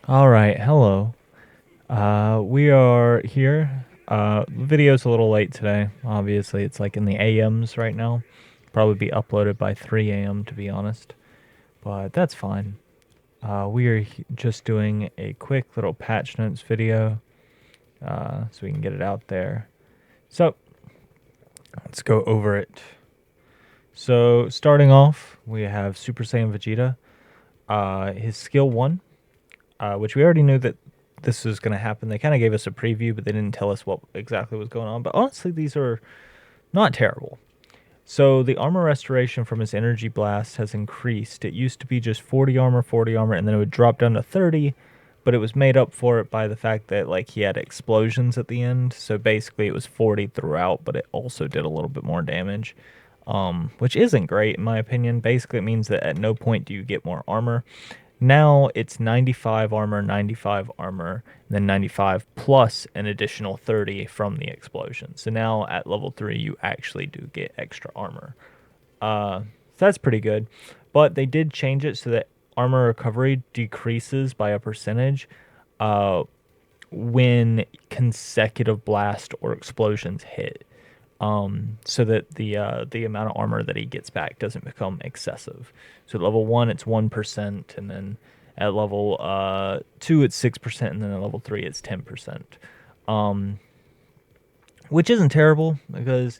All right, hello. We are here. The video's a little late today. Obviously, it's like in the AMs right now. Probably be uploaded by 3 a.m. to be honest, but that's fine. We are just doing a quick little patch notes video, so we can get it out there. So let's go over it. So starting off, we have Super Saiyan Vegeta. His skill 1, which we already knew that this was going to happen. They kind of gave us a preview, but they didn't tell us what exactly was going on. But honestly, these are not terrible. So the armor restoration from his energy blast has increased. It used to be just 40 armor, and then it would drop down to 30, but it was made up for it by the fact that like he had explosions at the end. So basically it was 40 throughout, but it also did a little bit more damage. Which isn't great in my opinion. Basically, it means that at no point do you get more armor. Now it's 95 armor, and then 95 plus an additional 30 from the explosion. So now at level 3, you actually do get extra armor. So that's pretty good. But they did change it so that armor recovery decreases by a percentage when consecutive blast or explosions hit. So that the amount of armor that he gets back doesn't become excessive. So at level 1 it's 1%, and then at level 2 it's 6%, and then at level 3 it's 10%. Which isn't terrible because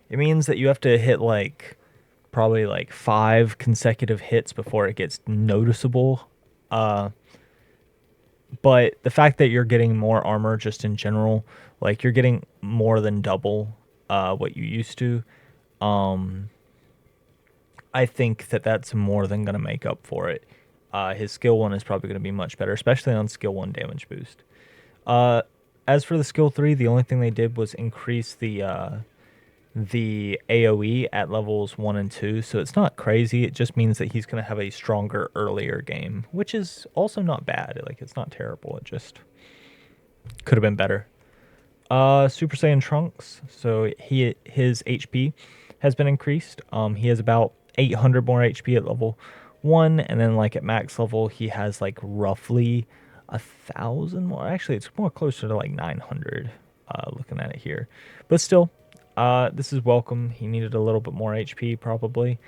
it means that you have to hit like probably like 5 consecutive hits before it gets noticeable. But the fact that you're getting more armor just in general, like you're getting more than double what you used to, I think that that's more than going to make up for it. His skill 1 is probably going to be much better, especially on skill 1 damage boost. As for the skill 3, the only thing they did was increase the AoE at levels 1 and 2, so it's not crazy. It just means that he's going to have a stronger earlier game, which is also not bad. Like, it's not terrible. It just could have been better. Super Saiyan Trunks, so his HP has been increased. He has about 800 more HP at level 1, and then like at max level he has like roughly 1,000 more. Actually, it's more closer to like 900, looking at it here. But still, this is welcome. He needed a little bit more HP probably.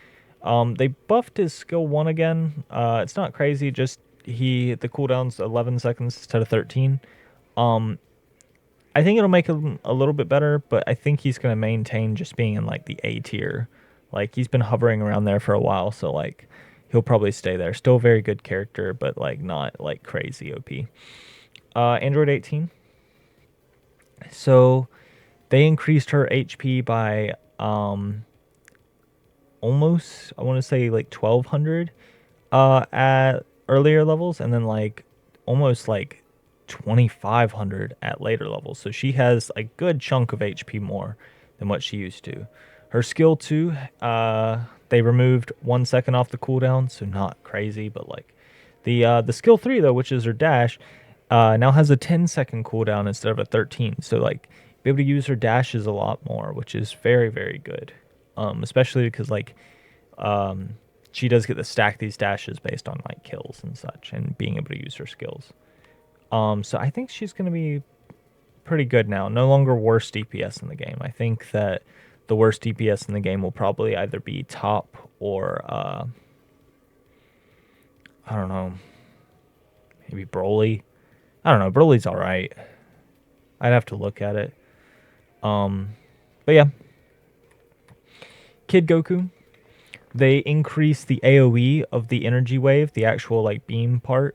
They buffed his skill 1 again. It's not crazy, just the cooldown's 11 seconds instead of 13. I think it'll make him a little bit better, but I think he's going to maintain just being in like the A tier. Like, he's been hovering around there for a while, so like he'll probably stay there. Still a very good character, but like not like crazy OP. Android 18. So they increased her HP by almost, I want to say like 1,200 at earlier levels, and then like almost like 2,500 at later levels. So she has a good chunk of HP more than what she used to. Her skill 2, they removed 1 second off the cooldown, so not crazy, but like the skill 3 though, which is her dash, now has a 10-second cooldown instead of a 13. So like be able to use her dashes a lot more, which is very, very good. Especially because like she does get to stack these dashes based on like kills and such, and being able to use her skills. So I think she's going to be pretty good now. No longer worst DPS in the game. I think that the worst DPS in the game will probably either be top or I don't know, maybe Broly. I don't know. Broly's all right. I'd have to look at it. But yeah, Kid Goku. They increased the AOE of the energy wave, the actual like beam part.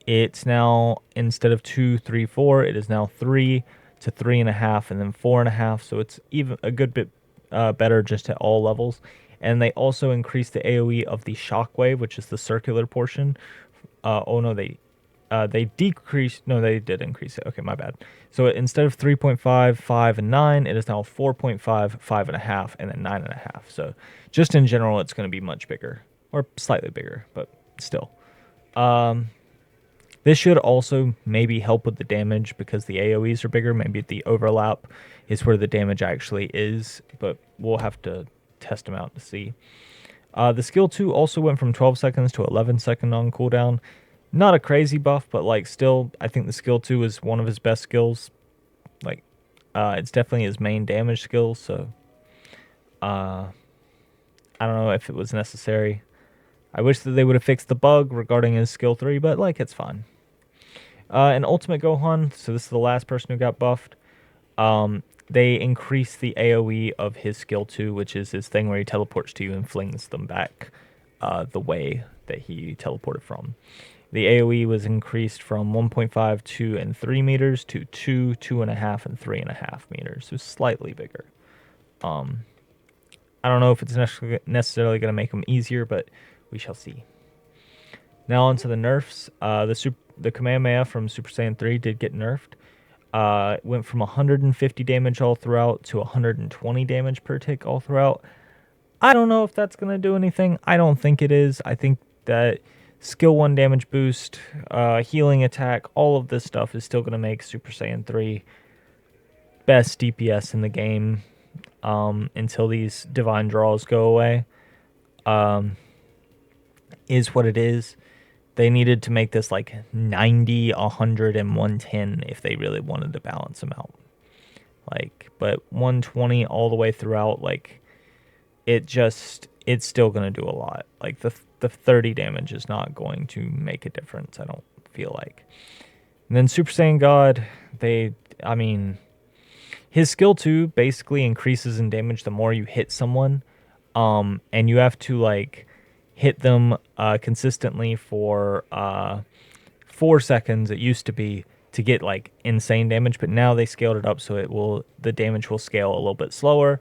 It's now, instead of 2, 3, 4, it is now 3 to 3.5, and then 4.5. So it's even a good bit better just at all levels. And they also increased the AOE of the shockwave, which is the circular portion. Oh no, they decreased. No, they did increase it. Okay, my bad. So instead of 3.5, 5, and 9, it is now 4.5, 5.5, and then 9.5. So just in general, it's going to be much bigger, or slightly bigger, but still. This should also maybe help with the damage because the AoEs are bigger. Maybe the overlap is where the damage actually is, but we'll have to test them out to see. The skill 2 also went from 12 seconds to 11 second on cooldown. Not a crazy buff, but like still, I think the skill 2 is one of his best skills. Like, it's definitely his main damage skill, so uh, I don't know if it was necessary. I wish that they would have fixed the bug regarding his skill 3, but like, it's fine. And Ultimate Gohan, so this is the last person who got buffed. They increased the AoE of his skill 2, which is his thing where he teleports to you and flings them back the way that he teleported from. The AoE was increased from 1.5, 2, and 3 meters to 2, 2.5, and 3.5 meters. So slightly bigger. I don't know if it's necessarily going to make them easier, but we shall see. Now on to the nerfs. The Kamehameha from Super Saiyan 3 did get nerfed. It went from 150 damage all throughout to 120 damage per tick all throughout. I don't know if that's going to do anything. I don't think it is. I think that skill 1 damage boost, healing attack, all of this stuff is still going to make Super Saiyan 3 best DPS in the game until these divine draws go away. Is what it is. They needed to make this like 90, 100, and 110 if they really wanted to balance them out. Like, but 120 all the way throughout, like, it's still going to do a lot. Like, the 30 damage is not going to make a difference, I don't feel like. And then Super Saiyan God, his skill 2 basically increases in damage the more you hit someone. And you have to, like, hit them consistently for 4 seconds. It used to be to get like insane damage, but now they scaled it up so the damage will scale a little bit slower,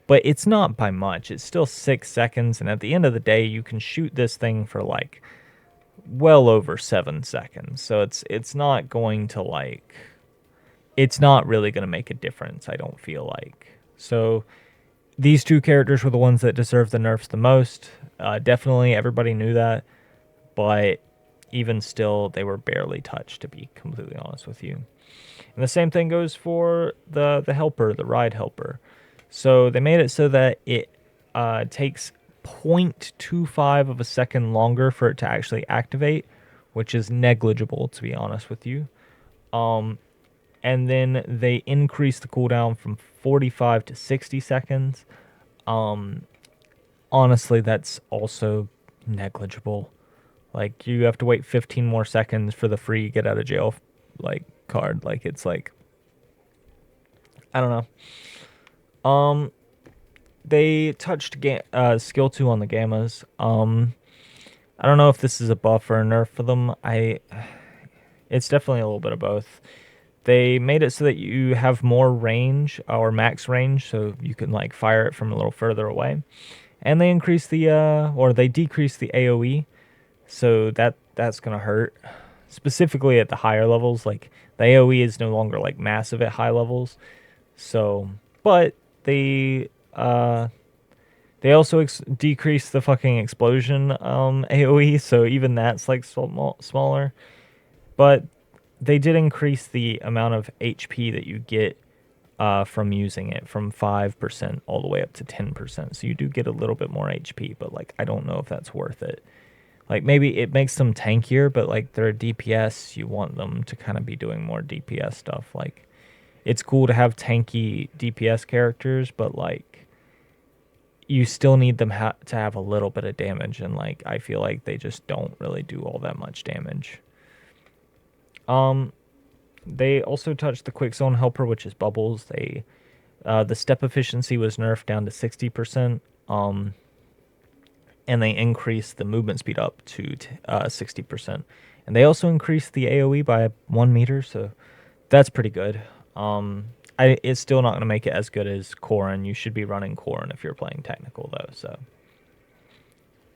but it's not by much. It's still 6 seconds, and at the end of the day, you can shoot this thing for like well over 7 seconds. So it's not going to like it's not really going to make a difference, I don't feel like. So these two characters were the ones that deserved the nerfs the most. Definitely everybody knew that, but even still, they were barely touched, to be completely honest with you. And the same thing goes for the helper, the ride helper. So they made it so that it takes 0.25 of a second longer for it to actually activate, which is negligible, to be honest with you. And then they increase the cooldown from 45 to 60 seconds. Honestly, that's also negligible. Like, you have to wait 15 more seconds for the free get out of jail like card. Like, it's like, I don't know. They touched skill 2 on the gammas. I don't know if this is a buff or a nerf for them. It's definitely a little bit of both. They made it so that you have more range, or max range, so you can like fire it from a little further away. And they increased they decreased the AoE, so that's gonna hurt. Specifically at the higher levels, like the AoE is no longer like massive at high levels. So, but they also decreased the fucking explosion AoE, so even that's like smaller. But they did increase the amount of HP that you get from using it from 5% all the way up to 10%. So you do get a little bit more HP, but like I don't know if that's worth it. Like maybe it makes them tankier, but like they're a DPS, you want them to kind of be doing more DPS stuff. Like it's cool to have tanky DPS characters, but like you still need them to have a little bit of damage, and like I feel like they just don't really do all that much damage. They also touched the quick zone helper, which is bubbles. The step efficiency was nerfed down to 60%. And they increased the movement speed up to 60%. And they also increased the AoE by 1 meter, so that's pretty good. It's still not going to make it as good as Corrin. You should be running Corrin if you're playing technical, though. So,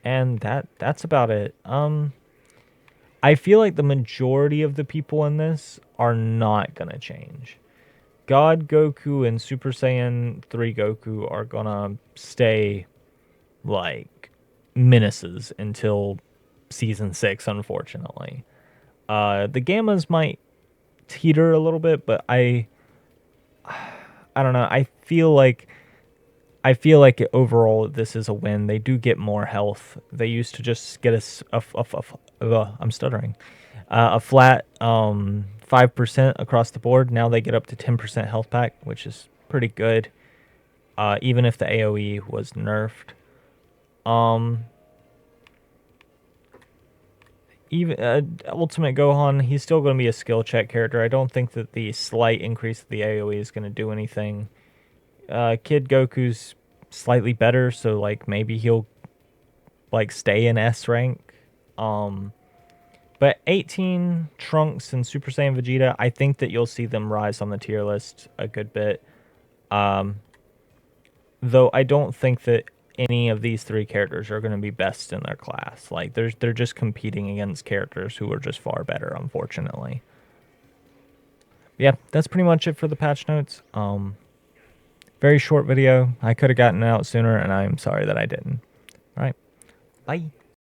and that's about it. I feel like the majority of the people in this are not going to change. God Goku and Super Saiyan 3 Goku are going to stay, like, menaces until Season 6, unfortunately. The Gammas might teeter a little bit, but I don't know. I feel like overall this is a win. They do get more health. They used to just get I'm stuttering. A flat 5% across the board. Now they get up to 10% health pack, which is pretty good. Even if the AoE was nerfed. Even Ultimate Gohan, he's still going to be a skill check character. I don't think that the slight increase of the AoE is going to do anything. Kid Goku's slightly better, so like maybe he'll like stay in S rank. But 18 Trunks and Super Saiyan Vegeta, I think that you'll see them rise on the tier list a good bit. Though I don't think that any of these three characters are going to be best in their class. Like they're just competing against characters who are just far better, unfortunately. Yeah, that's pretty much it for the patch notes. Very short video. I could have gotten it out sooner, and I'm sorry that I didn't. All right, bye.